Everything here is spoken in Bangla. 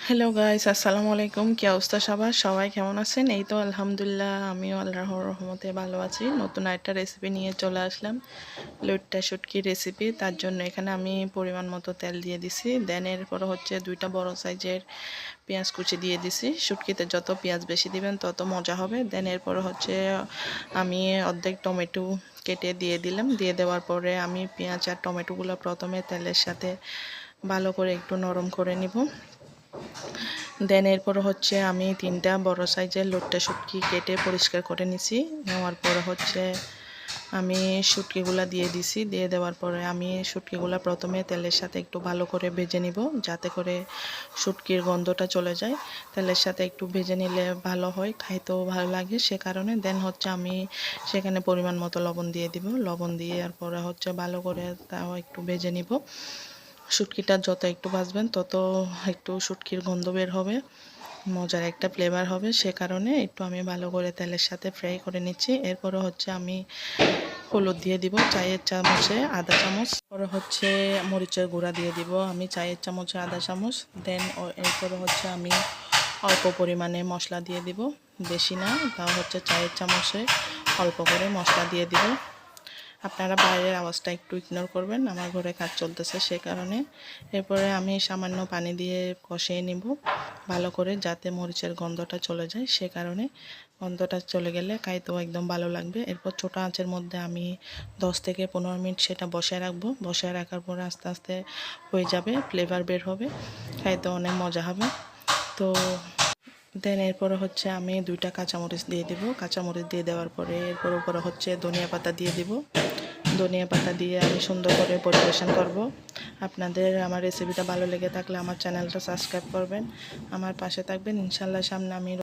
হ্যালো গাইস, আসসালামু আলাইকুম। কি অবস্থা সবার? সবাই কেমন আছেন? এই তো আলহামদুলিল্লাহ, আমিও আল্লাহর রহমতে ভালো আছি। নতুন একটা রেসিপি নিয়ে চলে আসলাম, লইট্টা শুটকি রেসিপি। তার জন্য এখানে আমি পরিমাণ মতো তেল দিয়ে দিছি। দেন এরপর হচ্ছে দুইটা বড় সাইজের পেঁয়াজ কুচি দিয়ে দিছি। শুটকিতে যত পেঁয়াজ বেশি দিবেন তত মজা হবে। দেন এরপর হচ্ছে আমি অর্ধেক টমেটো কেটে দিয়ে দিলাম। দিয়ে দেওয়ার পরে আমি পেঁয়াজ আর টমেটোগুলো প্রথমে তেলের সাথে ভালো করে একটু নরম করে নিব। দেন এরপর হচ্ছে আমি তিনটা বড় সাইজের লোট্টা শুটকি কেটে পরিষ্কার করে নিছি। নেওয়ার পরে হচ্ছে আমি শুটকিগুলা দিয়ে দিছি। দিয়ে দেওয়ার পরে আমি শুটকিগুলা প্রথমে তেলের সাথে একটু ভালো করে ভেজে নিব, যাতে করে শুটকির গন্ধটা চলে যায়। তেলের সাথে একটু ভেজে নিলে ভালো হয়, খাইতেও ভালো লাগে, সে কারণে। দেন হচ্ছে আমি সেখানে পরিমাণ মতো লবণ দিয়ে দিব। লবণ দিয়ে এরপরে হচ্ছে ভালো করে তাও একটু ভেজে নিব। শুটকিটা যত একটু ভাজবেন তত একটু শুটকির গন্ধ বের হবে, মজার একটা ফ্লেভার হবে, সে কারণে একটু আমি ভালো করে তেলের সাথে ফ্রাই করে নিচ্ছি। এরপরে হচ্ছে আমি হলুদ দিয়ে দিব চায়ের চামচে আধা চামচ। পরে হচ্ছে মরিচের গুঁড়া দিয়ে দিব আমি চায়ের চামচে আধা চামচ। দেন এরপরে হচ্ছে আমি অল্প পরিমাণে মশলা দিয়ে দিব, বেশি না, তাও হচ্ছে চায়ের চামচে অল্প করে মশলা দিয়ে দিব। আপনারা বাইরের আওয়াজটা একটু ইগনোর করবেন, আমার ঘরে কাজ চলতেছে সে কারণে। এরপরে আমি সামান্য পানি দিয়ে কষিয়ে নিব ভালো করে, যাতে মরিচের গন্ধটা চলে যায়, সে কারণে। গন্ধটা চলে গেলে খাইতেও একদম ভালো লাগবে। এরপর ছোটো আঁচের মধ্যে আমি 10 থেকে 15 মিনিট সেটা বসায় রাখবো। বসায় রাখার পরে আস্তে আস্তে হয়ে যাবে, ফ্লেভার বের হবে, খাইতে অনেক মজা হবে। তো দেন এরপরে হচ্ছে আমি দুইটা কাঁচামরিচ দিয়ে দিব। কাঁচামরিচ দিয়ে দেওয়ার পরে এরপর উপরে হচ্ছে ধনিয়া পাতা দিয়ে দিব। ধনিয়া পাতা দিয়ে আমি সুন্দর করে পরিবেশন করব। আপনাদের আমার রেসিপিটা ভালো লেগে থাকলে আমার চ্যানেলটা সাবস্ক্রাইব করবেন, আমার পাশে থাকবেন। ইনশাল্লাহ সামনে আমি